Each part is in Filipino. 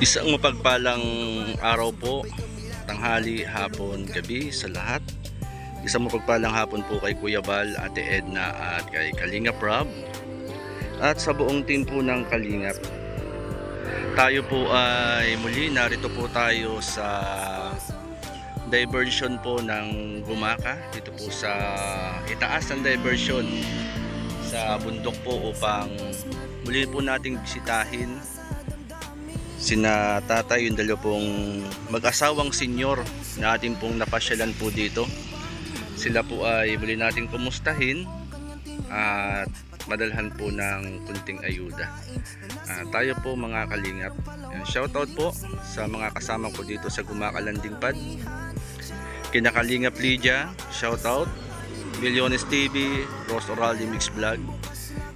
Isang mapagpalang araw po, tanghali, hapon, gabi sa lahat. Isang mapagpalang hapon po kay Kuya Bal, Ate Edna at kay Kalingap Rob at sa buong team po ng Kalingap. Tayo po ay muli narito po tayo sa diversion po ng Gumaka dito po sa itaas ng diversion sa bundok po upang muli po nating bisitahin sina tatay, yung dalawa pong mag-asawang senyor na ating pong napasyalan po dito. Sila po ay muli nating kumustahin at madalhan po ng kunting ayuda. Tayo po mga Kalingap, shoutout po sa mga kasama ko dito sa Gumaka Landing Pad. Kina Kalingap Lydia, shoutout. Milyones TV, Rose Oraldi Mix Vlog,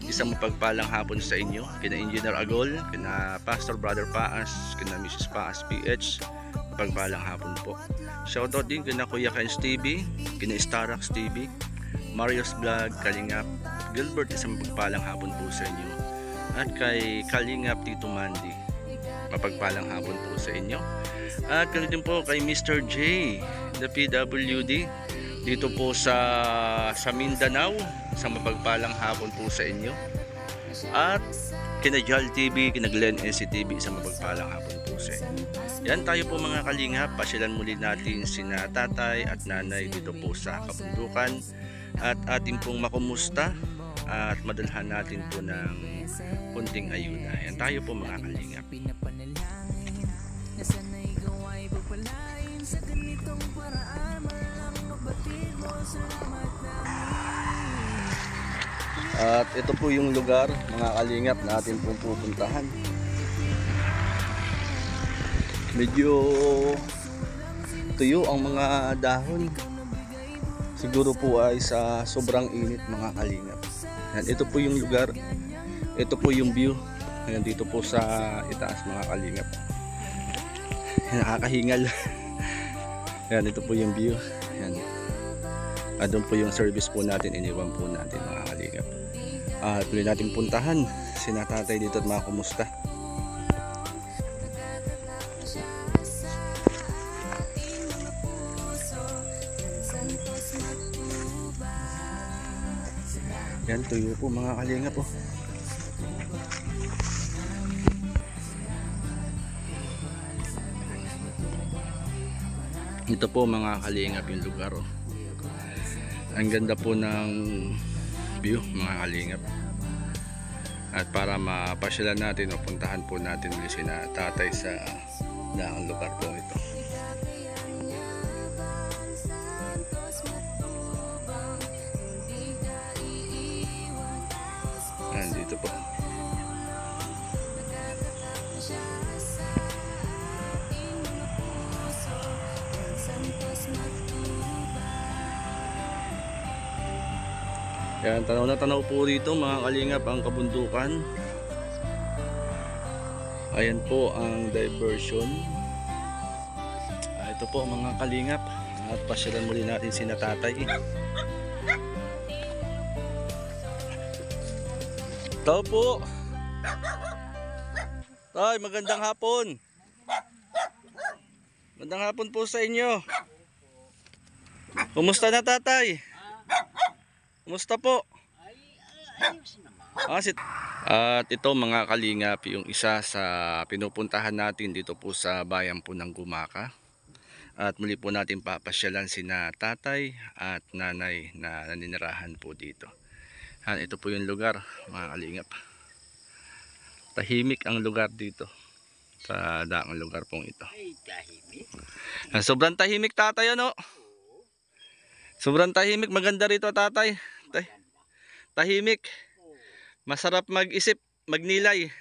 isang mapagpalang hapon sa inyo. Kina Engineer Agol, kina Pastor Brother Paas, kina Mrs. Paas PH, mapagpalang hapon po. Shoutout din kina Kuya Ken's TV, kina Starax TV, Marios Vlog, Kalingap Gilbert, isang mapagpalang hapon po sa inyo. At kay Kalingap Tito Mandy, mapagpalang hapon po sa inyo. At kanya din po kay Mr. J, the PWD, dito po sa Mindanao, isang mapagpalang hapon po sa inyo. At kina Jal TV, kina Glenn NCTV, isang mapagpalang hapon po sa inyo. Yan, tayo po mga Kalingap, pasyalan muli natin sina tatay at nanay dito po sa kabundukan at ating pong makumusta at madalhan natin po ng kunting ayuda. Yan, tayo po mga Kalingap. At ito po yung lugar mga Kalingap na atin pong pupuntahan. Medyo tuyo ang mga dahon. Siguro po ay sa sobrang init mga Kalingap. Yan, ito po yung lugar. Ito po yung view. Ayan, dito po sa itaas mga Kalingap. Nakakahingal. Yan, ito po yung view. Yan. At doon po yung service po natin, iniwan po natin mga Kalingap. At tuloy natin puntahan sina tatay dito at mga kumusta. Yan, tuyo po mga Kalingap po. Ito po mga Kalingap yung lugar oh. Ang ganda po ng view mga Kalingap. At para mapasyalan natin o puntahan po natin ulit sina tatay sa daang lugar po ito. Yan, dito po. Yan, tanaw na tanaw po dito mga Kalingap ang kabundukan. Ayan po ang diversion. Ito po mga Kalingap. At pasyalan muli natin sina tatay. Tao po. Tay, magandang hapon. Magandang hapon po sa inyo. Kumusta na tatay? Kumusta po? At ito mga Kalingap, yung isa sa pinupuntahan natin dito po sa bayan po ng Gumaka. At muli po natin papasyalan sina tatay at nanay na naninirahan po dito. At ito po yung lugar mga Kalingap. Tahimik ang lugar dito sa daang lugar pong ito. Sobrang tahimik tatay ano? Sobrang tahimik, maganda rito tatay. Tahimik. Masarap mag-isip, magnilay.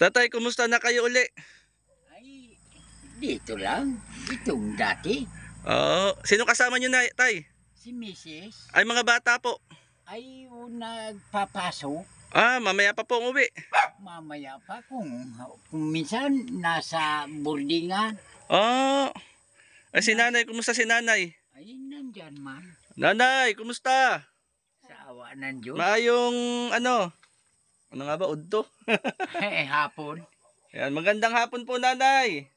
Tatay, kumusta na kayo uli? Ay, dito lang. Itong dati. Sino kasama nyo na, tay? Si Mrs. Ay, mga bata po. Ay, nagpapasok. Mamaya pa po uwi. Mamaya pa kung minsan nasa boardingan. Ay, si nanay, kumusta si nanay? Ay, nandyan man. Nanay, kumusta? Sa awa ng Diyos. Maayong ano nga ba, udto? Hapon. Yan, magandang hapon po, nanay.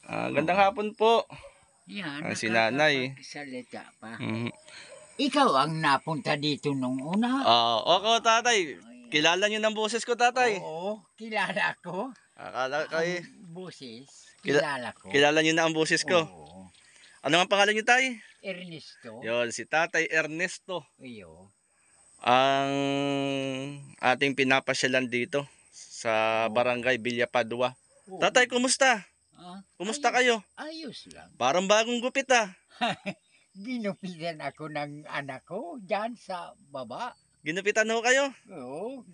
Gandang hapon po. Yan, Si nanay. nakakapagsalita pa. Mhm. Ikaw ang napunta dito nung una. Oo, tatay. Kilala niyo ng boses ko, tatay. Oo, kilala ko. Akala kay Ang boses, kilala ko. kilala niyo na ang boses ko. Oo. Ano ang pangalan niyo, tay? Ernesto. Yon, si Tatay Ernesto. Iyo. Ang ating pinapasyalan dito sa Barangay Villa Padua. Oo. Tatay, kumusta? Kumusta kayo? Ayos lang. Parang bagong gupit ah. Ginupitan ako ng anak ko dyan sa baba. Ginupitan ho kayo? Oo.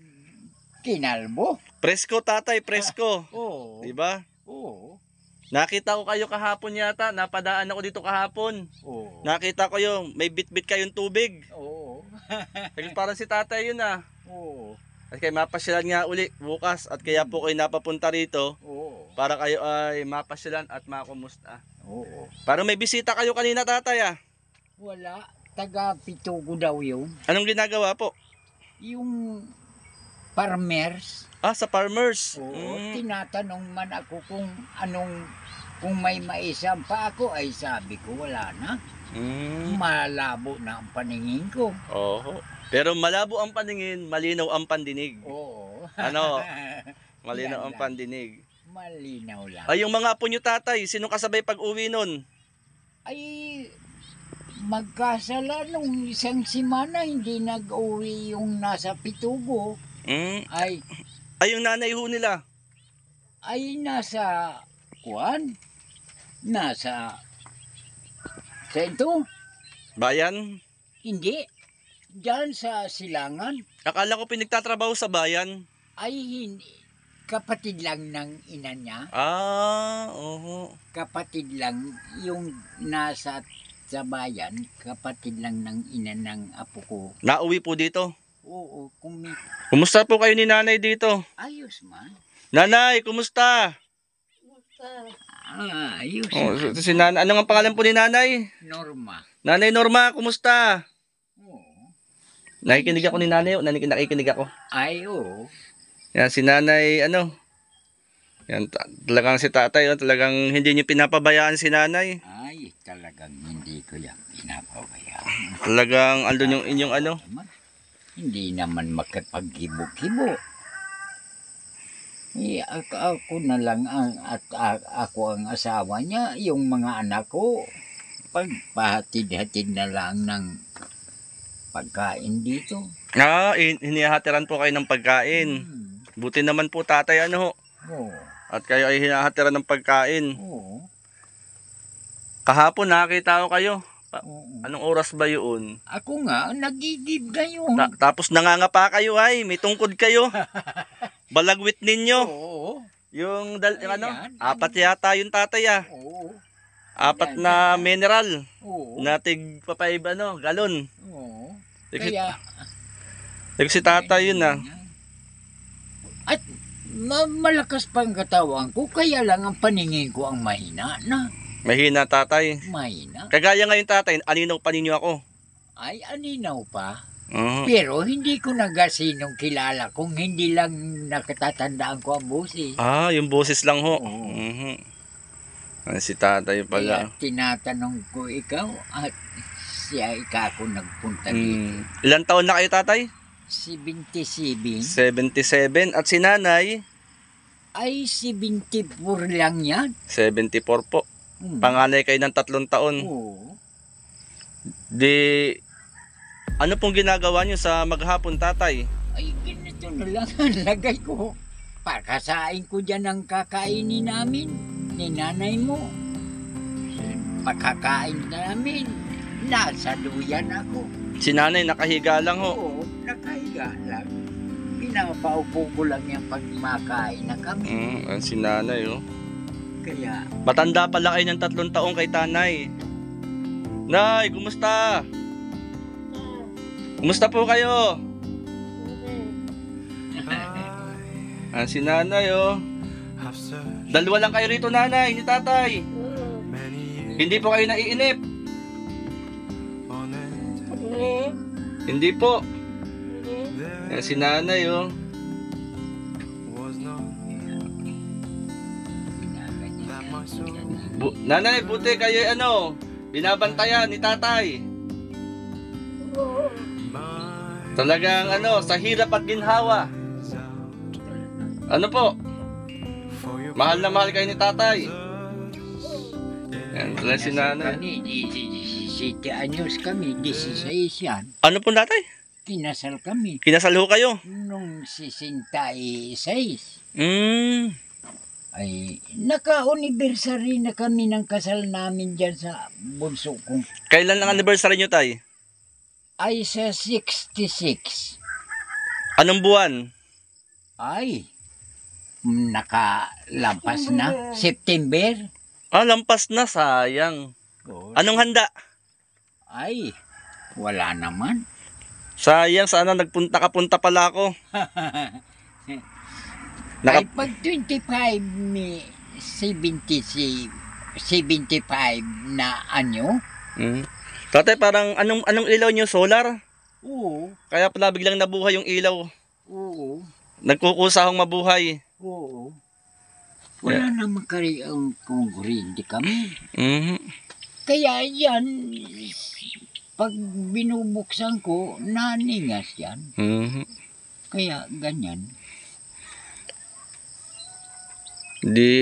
Kinalbo. Presko, tatay, presko. Oo. Di ba? Oo. Nakita ko kayo kahapon yata. Napadaan ako dito kahapon. Oo. Nakita ko yung may bit-bit kayong tubig. Oo. Parang si tatay yun ah. Oo. At kaya mapasyalan nga uli bukas. At kaya po kayo napapunta rito Oo. para kayo ay mapasyalan at makumusta. Oo. Parang may bisita kayo kanina, tatay ah. Wala. Taga-Pitugo daw yun. Anong ginagawa po? Yung farmers. Sa farmers. Oo. Tinatanong man ako kung may maisam pa ako, ay sabi ko wala na. Malabo na ang paningin ko. Oo. Pero malabo ang paningin, malinaw ang pandinig. Oo. Ano? Malinaw Yan ang lang. pandinig. Malinaw lang. Ay, yung mga apo nyo, tatay, sino kasabay pag-uwi nun? Ay, magkasala nung isang simana, hindi nag-uwi yung nasa Pitugo. Ay yung nanay ho nila. Nasa kuwan. Nasa sa ito. Bayan? Hindi. Diyan sa Silangan. Akala ko pinagtatrabaho sa bayan. Ay hindi. Kapatid lang ng ina niya. Oo. Kapatid lang yung nasa sa bayan. Kapatid lang ng ina ng apo ko. Nauwi po dito. Oo, Kumusta po kayo ni nanay dito? ayos man. Nanay, kumusta? Ayos. Si nanay, ano ang pangalan po ni nanay? Norma. Nanay Norma, kumusta? Oo. Nakikinig ako ni nanay, nakikinig ako. Ay, oo. Yan, si nanay, yan, talagang si tatay, talagang hindi niyo pinapabayaan si nanay. Ay, talagang hindi ko yan pinapabayaan. Talagang andun yung inyong Hindi naman makapaghibo-hibo. Ako na lang ako ang asawa niya, yung mga anak ko, pagpahatid-hatid na lang ng pagkain dito. Hinihatiran po kayo ng pagkain. Buti naman po tatay, Oo. At kayo ay hinahatiran ng pagkain. Oo. Kahapon nakita ko kayo. Oo. Anong oras ba yun? Ako nga, nagigib ngayon. Tapos nangangapa kayo ay, may tungkod kayo. Balagwit ninyo. Oo. Yung, Ayan. 4 yata yung tatay Oo. 4 na mineral. Oo. Na tig papay, galon. Oo. Kaya, Kaya, si tatay yun At malakas pang katawan ko, kaya lang ang paningin ko ang mahina na. Mahina tatay. Mahina. Kagaya ngayon tatay, aninaw pa ninyo ako. Ay, aninaw pa. Uh-huh. Pero hindi ko na sinong kilala kung hindi lang nakatatandaan ko ang boses. Yung boses lang ho. Oo. Si tatay pala. Kaya tinatanong ko ikaw at siya ako nagpunta dito. Ilan taon na kayo tatay? 77. 77. At si nanay? Ay, 74 lang yan. 74 po. Panganay kayo ng 3 taon. Oo. Di, ano pong ginagawa nyo sa maghapon tatay? Ay, ganito na lang ang lagay ko. Pakasain ko dyan ang kakainin namin ni nanay mo. Pagkakain namin, nasa duyan ako. Si nanay nakahiga lang ho. Oo, nakahiga lang. Pinapaupo ko lang yan pag makain na kami. Si nanay Kaya, Matanda pala kayo ng 3 taong kay tanay. Nay, kumusta? Kumusta po kayo? Si nanay Dalawa lang kayo rito nanay, ni tatay. Hindi po kayo naiinip. Hindi po. Si nanay Nanay, buti kayo ano, binabantayan ni tatay. Talagang ano, sa hirap at ginhawa. Ano po? Mahal na mahal kayo ni tatay. Yan, wala si nanay. Kami, 17 anyos kami, 16 yan. Ano po tatay? Kinasal kami. Kinasal ho kayo? Nung 66. Hmm. Ay, naka-anniversary na kami ng kasal namin dyan sa bunso ko. Kailan ang anniversary nyo tay? Ay, sa 66. Anong buwan? Ay, nakalampas na. September. Ah, lampas na, sayang. Oh, Anong handa? ay, wala naman. Sayang, sana nagpunta pala ako. Ay, pag 25, may 75 na anyo. Hmm. Tatay, parang anong ilaw nyo? Solar? Oo, Kaya pala biglang nabuhay yung ilaw. oo, Nagkukusahong mabuhay. oo. Wala naman kari ang kuryente kami. Mhm. Kaya yan, pag binubuksan ko, naningas yan. Mhm. Kaya ganyan. Di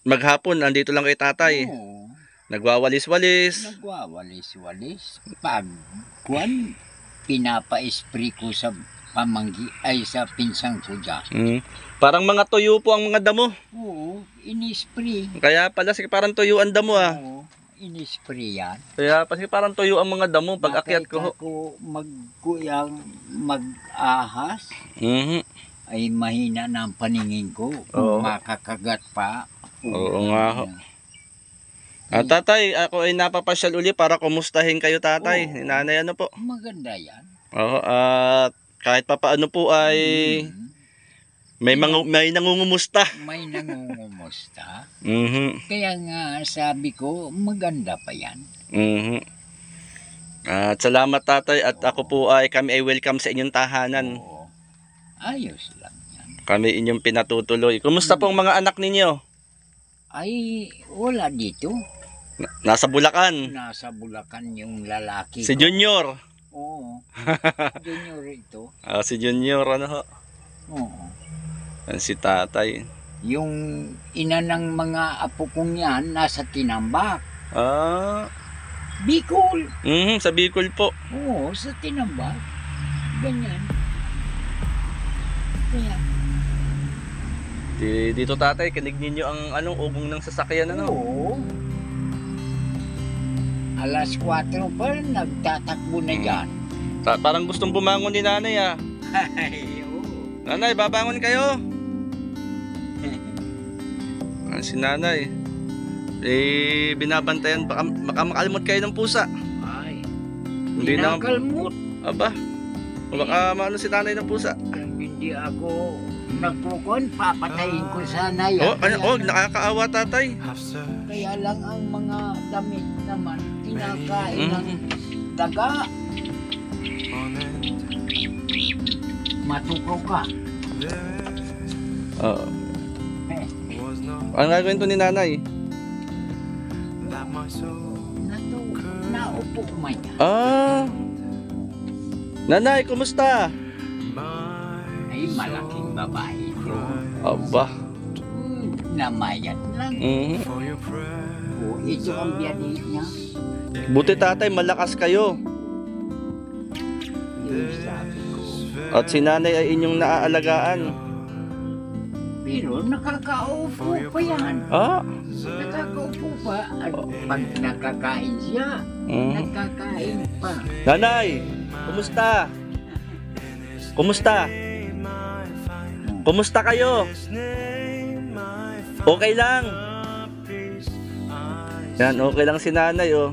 maghapon andito lang kay tatay. Oo, Nagwawalis-walis. nagwawalis-walis. Pag kuwan, pinapa-spray ko sa pamanggi, ay sa pinsang ko dyan. Mhm. Parang mga tuyo po ang mga damo. Oo, inispray. Kaya pala sige parang tuyo ang damo ah. Oo, inispray yan. Kaya pala sige parang tuyo ang mga damo pag akyat ko. Nakita ko magkuyang mag-ahas, Mhm. ay mahina na ang paningin ko. Oo. Makakagat pa. Oo nga ho. Tatay, ako ay napapasyal uli para kumustahin kayo tatay. Oo. Ni nanay ano po. Maganda yan. Oo, at kahit papaano po ay Mm. may nangungumusta. May nangungumusta. Mhm. Kaya nga sabi ko, maganda pa yan. Mhm. At salamat tatay at ako po ay kami ay welcome sa inyong tahanan. Oo. Ayos lang yan. Kami inyong pinatutuloy. Kumusta pong mga anak ninyo? Ay, wala dito. Nasa Bulacan. Nasa Bulacan yung lalaki Si ko. Junior. Oo. Junior ito. Si Junior ano ho? Oo. Si tatay. Yung ina ng mga apo kong yan, nasa Tinambak. Bicol. Sa Bicol po. Oo, sa Tinambak. Ganyan. Kaya, Dito tatay, kinig ninyo ang ugong ng sasakyan ano? oo. Alas 4 pa, nagtatakbo na yan. Parang gustong bumangon ni nanay ah. Ay, oo. Nanay, babangon kayo. Si nanay. Binabantayan, baka makalimot kayo ng pusa. Ay, Hindi na, kinakalmot. aba. Baka maano si nanay ng pusa. Hindi ako nagpukon, papatayin ko sana yan. Nakakaawa tatay. Kaya lang ang mga damit naman, kinakain ng daga. Matukaw ka. Oo. Ano gagawin to ni nanay? Naupo man yan. Nanay, kumusta? Ay, malaking babae ito. Aba. Namayat lang. O, ito ang biyanin niya. Buti tatay, malakas kayo. Yung sabi ko. At si nanay ay inyong naaalagaan. Pero nakakaupo pa yan. Nakakaupo pa. At pag nakakain siya, nakakain pa. Nanay, kumusta? Kumusta? Kumusta kayo? Okay lang. Yan, okay lang si nanay oh.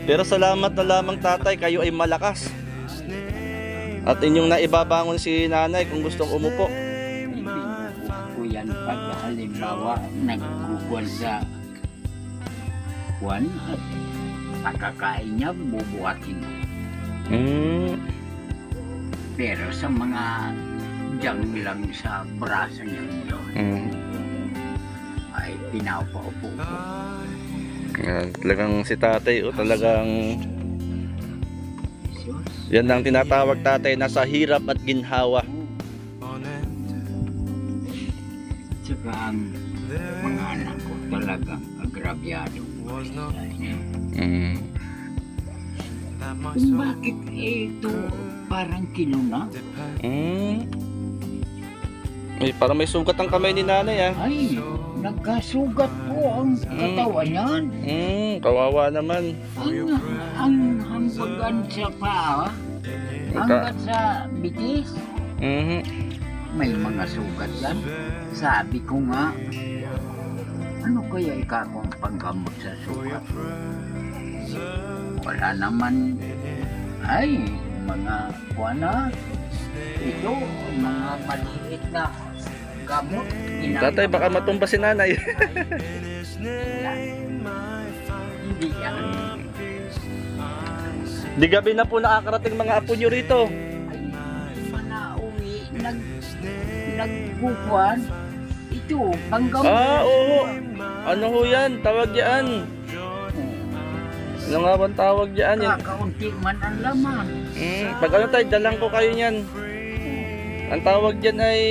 Pero salamat na lamang tatay, kayo ay malakas. At inyong naibabangon si nanay kung gustong umupo. Ko yan pag halimbawa nagkukuhan sa kuwan at pakakain niya, bubuhatin ko. Pero sa mga diyang lang sa braso niya yun, ay pinapaupo ko. Yan, talagang si tatay, talagang Sus. yan ang tinatawag tatay na sa hirap at ginhawa. Tsaka ang mga anak ko talagang agrabyado. Kung bakit ito parang kinuna? Parang may sugat ang kamay ni nanay Ay, nagkasugat po ang katawan niyan. Kawawa naman. Ang hambagan sa paa, hanggat sa bitis, may mga sugat yan. Sabi ko nga, ano kaya ikakong panggamot sa sugat? Wala naman, ay, mga kuwana, ito, mga maliit na gamot. Tatay, baka matumba si nanay. Hindi yan. Di gabi na po nakakarating mga apo nyo rito. Ay, manauwi, nagbukuan. Ito, panggamot. Oo. Ano ho yan? Tawag yan. Ano nga bang tawag yan? Kakaunti man ang laman. Pag ano tayo, dalang ko kayo yan. Ang tawag dyan ay...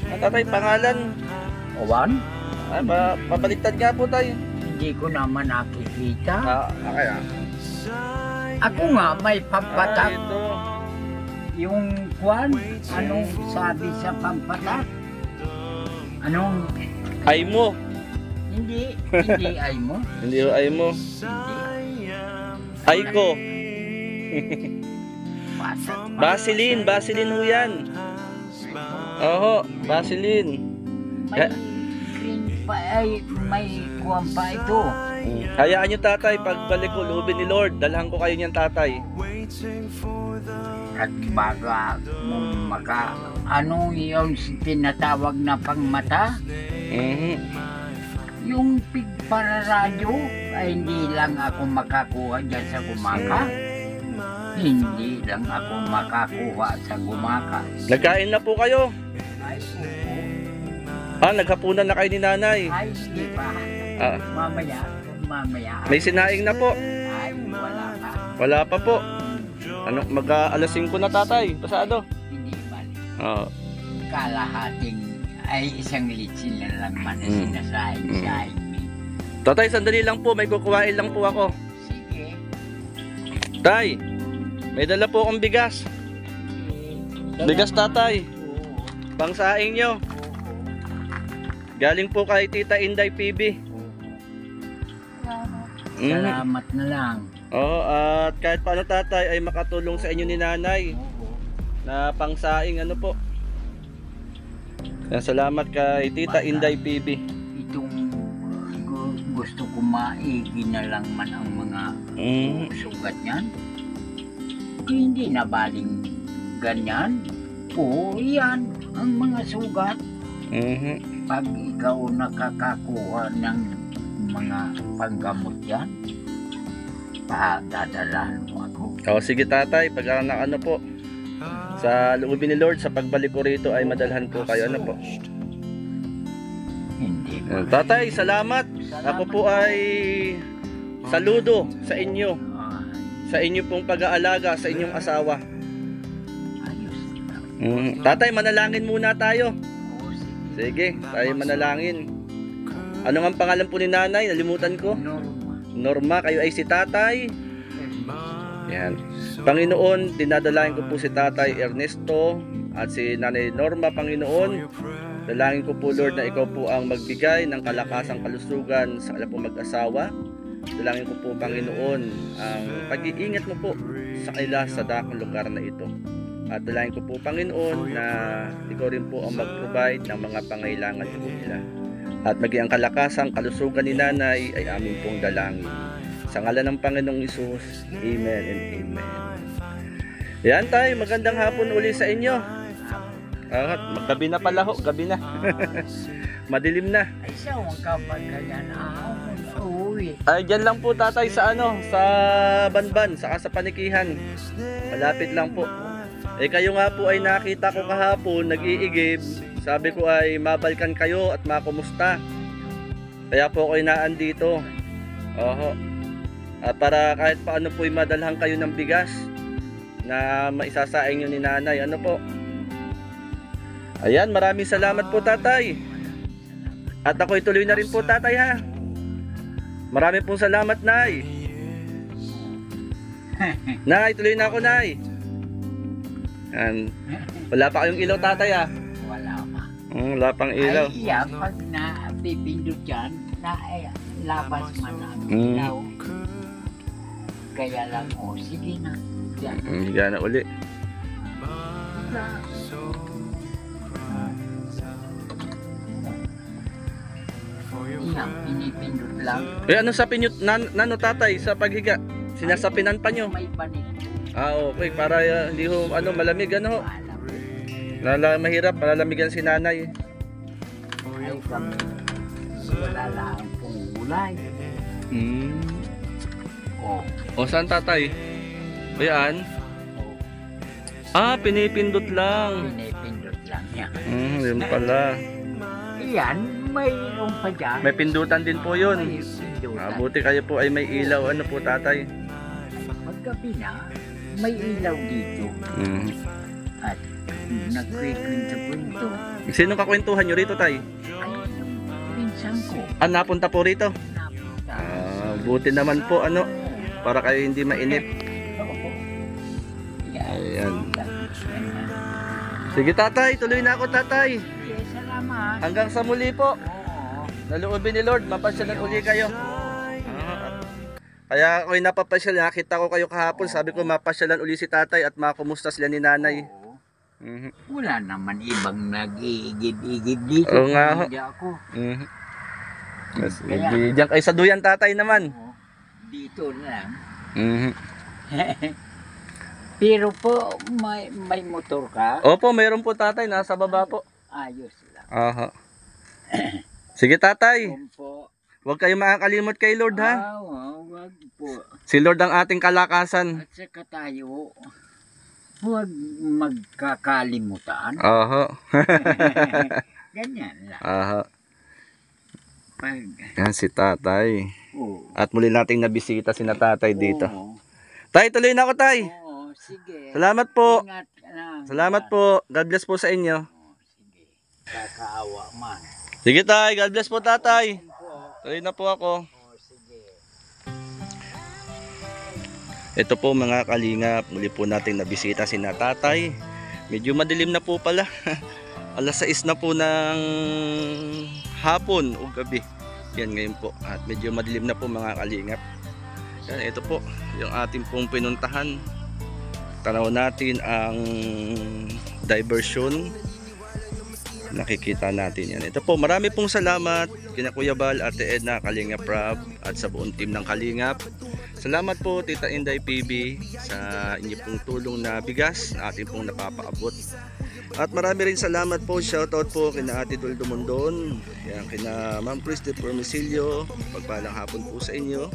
Ang tatay, pangalan. Owan? Ay, mabaliktad nga po tayo. Hindi ko naman nakikita. Kaya. Ako nga may pampatak. Ito. Yung kwan, anong sabi sa pampatak? Anong... Ay mo. Hindi ay mo. Hindi ho ay mo. Hindi. Ay ko. Vaseline ho yan. Oho, Vaseline. May green pa ay may kuwan pa ito. Hayaan nyo tatay, pagbalik ko, loobin ni Lord, dalhan ko kayo niyan tatay. At baga maka ano yung tinatawag na pangmata? Yung pigpararadyo ay hindi lang ako makakuha dyan sa gumaka. Hindi lang ako makakuha sa gumaka. Nagkain na po kayo. Ay, oo. Naghapunan na kayo ni nanay. Ay, hindi pa. Mamaya. May sinaing na po. Ay, wala pa. Wala pa po. Ano, alas 5 na tatay, pasado. Hindi balik. Kalahating ay isang litsin na lang man na sinasaing-saing. Tatay, sandali lang po, may kukuhain lang po ako. Sige. Tay, may dala po akong bigas. Bigas tatay, Oo. pangsaing nyo. Galing po kay Tita Inday PB. Salamat na lang. Oo, at kahit paano tatay ay makatulong sa inyo ni nanay na pangsaing ano po. Salamat kay Tita Inday PB. Itong gusto ko maigi na lang man ang mga sugat niyan. Hindi na baling ganyan. Oo, yan ang mga sugat. Pag ikaw nakakakuha ng mga panggamot yan, dadalahan mo ako. Sige tatay, pag ano po, sa loobin ni Lord, sa pagbalik ko rito ay madalhan po kayo. Ano po? Hindi ba? Tatay, salamat. Ako po ay saludo sa inyo. Sa inyo pong pag-aalaga sa inyong asawa. Ayos lang. Tatay, manalangin muna tayo. Oo, Sige, tayo manalangin. Ano nga ang pangalan po ni nanay? Nalimutan ko. Norma, kayo ay si tatay. Yan. Panginoon, dinadalangin ko po si tatay Ernesto at si nanay Norma, Panginoon. Dalangin ko po Lord na ikaw po ang magbigay ng kalakasang kalusugan sa kanilang pong mag-asawa. Dalangin ko po Panginoon ang pag-iingat mo po sa kanila sa dakong lugar na ito. At dalangin ko po Panginoon na ikaw rin po ang mag-provide ng mga pangailangan po nila. At maging ang kalakasang kalusugan ni nanay ay aming pong dalangin. Sa ngalan ng Panginoong Hesus, Amen and Amen. Yan tayo, magandang hapon uli sa inyo. At gabi na pala ho, gabi na. Madilim na. Ay, sawang ka ba ganyan? Uwi. Ay, dyan lang po tatay sa sa Banban, saka sa Panikihan. Malapit lang po. Kayo nga po ay nakita ko kahapon, nag-iigib. Sabi ko ay mabalikan kayo at makumusta. Kaya po ako inaan dito. Oho. At para kahit paano po madalhan kayo ng bigas na maisasaing nyo ni nanay. Ano po? Ayan, maraming salamat po tatay. At ako'y tuloy na rin po tatay ha. Maraming pong salamat nay. Nay, tuloy na ako nay. Yan. Wala pa kayong ilaw tatay ha. Wala pa. Wala pang ilaw. Ay, yan, pag napipindot dyan, labas man ang ilaw. Kaya lang, sige na. Yan. Higa na uli. Yan, pinipindot lang. Ano sa pinyo, nano tatay, sa paghiga? Sinasapinan pa nyo? May panik. Okay, para hindi ho, malamig, ano? Mahirap, malalamigan si nanay. Ay, kami, wala lang pong gulay. O, saan tatay? Ayan. Pinipindot lang. Pinipindot lang yan. Yun pala. Yan, mayroon pa dyan. May pindutan din po yun. May pindutan. Buti kayo po ay may ilaw. Ano po tatay? Paggabi na, may ilaw dito. At nagkwikwento-kwento. Sino kakwentuhan nyo rito tay? Ay, yung pinsan ko. Napunta po rito? Napunta. Buti naman po para kayo hindi mainip. Oo. Yan. Ayan. Sige tatay, tuloy na ako tatay. Sige, salamat. Hanggang sa muli po. Oo. Naluobin ni Lord, mapasyalan uli kayo. Kaya ako'y napapasyal, nakita ko kayo kahapon, sabi ko mapasyalan uli si tatay at makumusta sila ni nanay. Oo. Wala naman ibang nag-iigib-igib dito. Oo nga ho. Hindi ako. Diyan kayo sa duyan tatay naman. Oo. Dito lang. Mhm. Pero po, may motor ka? Opo, mayroon po tatay, nasa baba po. Ayos lang. Aha. Sige tatay, Kung po. huwag kayo makakalimot kay Lord ha. Wag po. Si Lord ang ating kalakasan. At saka tayo, huwag magkakalimutan. Aha. Ganyan lang. Aha. Pag, Yan si tatay. oo. At muli nating nabisita si na tatay dito. Oo. Tay, tuloy na ako tay. Oo, sige. Salamat po. Ingat ka na. Salamat po. God bless po sa inyo. Oo, sige. Kakaawa man. Sige tay, God bless po tatay. Po. Tuloy na po ako. Oo, sige. Ito po mga kalingap, muli po nating nabisita si na tatay. Medyo madilim na po pala. Alas 6 na po ng hapon o gabi. Yan ngayon po. At medyo madilim na po mga kalingap. Yan, ito po yung ating pong pinuntahan. Tanaw natin ang diversion. Nakikita natin yan. Ito po, marami pong salamat kina Kuya Bal, Ate Edna, Kalingap Rob at sa buong team ng Kalingap. Salamat po Tita Inday PB sa inyo pong tulong na bigas na ating pong napapaabot. At marami rin salamat po, shoutout po kina Ate Duldo Mondon, yan, kina Ma'am Christy Permisilio, pagpalang hapon po sa inyo.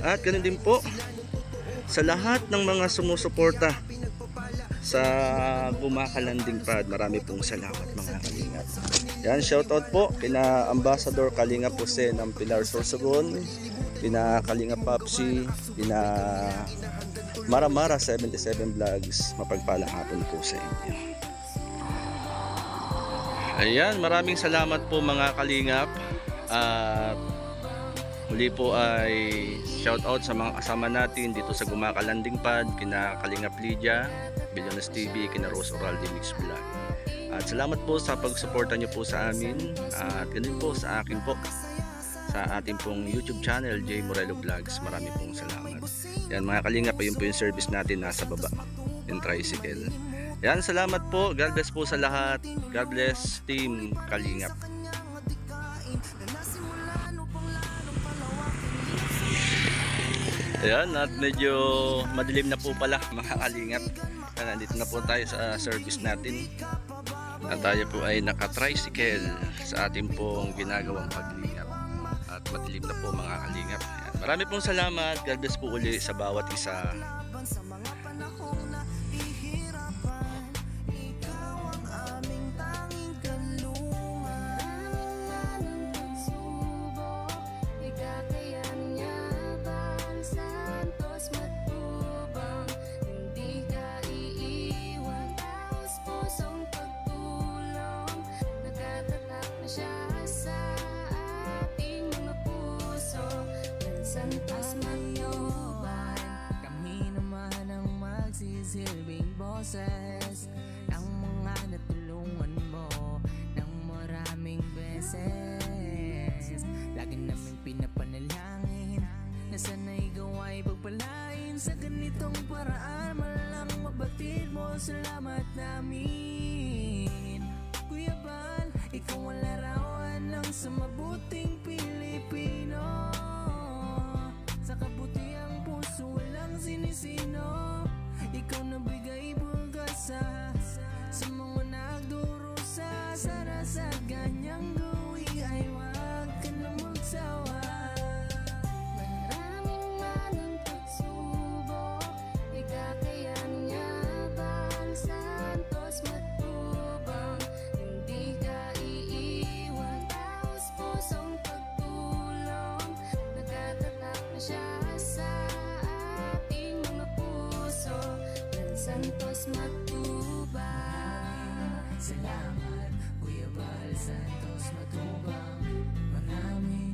At ganun din po sa lahat ng mga sumusuporta sa Gumakalanding Prad. Marami pong salamat mga kalingap. Yan, shoutout po kina Ambassador Kalingap Jose ng Pilar Sorsogon, kina Kalingap Papsi, kina Maramara 77 Vlogs. Mapagpalang hapon po sa inyo. Ayan, maraming salamat po mga kalingap. At muli po ay shoutout sa mga kasama natin dito sa Gumakalanding Pad, kina Kalingap Lydia, Bilyones TV, kina Rose Oraldi Mix Vlog. At salamat po sa pagsuporta nyo po sa amin. At ganun po sa akin po, sa ating pong YouTube channel, J Morelo Vlogs. Marami pong salamat. Yan mga kalingap, yun po yung service natin nasa baba, yung tricycle. Yan, salamat po. God bless po sa lahat. God bless Team Kalingap. Ayan, at medyo madilim na po pala mga kalingap. Nandito na po tayo sa service natin. At tayo po ay naka-tricycle sa ating pong ginagawang paglingap. At madilim na po mga kalingap. Ayan, marami pong salamat. God bless po uli sa bawat isa. na siya sa ating mga puso. Santos Matubang, kami naman ang magsisilbing boses ng mga natulungan mo ng maraming beses. Lagi namin pinapanalangin na sana ikaw ay pagpalain sa ganitong paraan. Malang mabatid mo salamat namin. Kuya Bal, ikaw ang larawan lang sa mabuting Pilipino. Sa kabutiang puso walang sinisino. Ikaw nabigay pag-asa sa mga nagdurusa. Sana sa ganyang gawi ay wag ka na magsawa. maraming man ang pagsubok, ikakayanin niya Bal Santos Matubang. Hindi ka iiwan, taos pusong pagtulong, nakatatak na siya sa ating mga puso. Bal Santos Matubang. Salamat Kuya Bal Santos Matubang. Maraming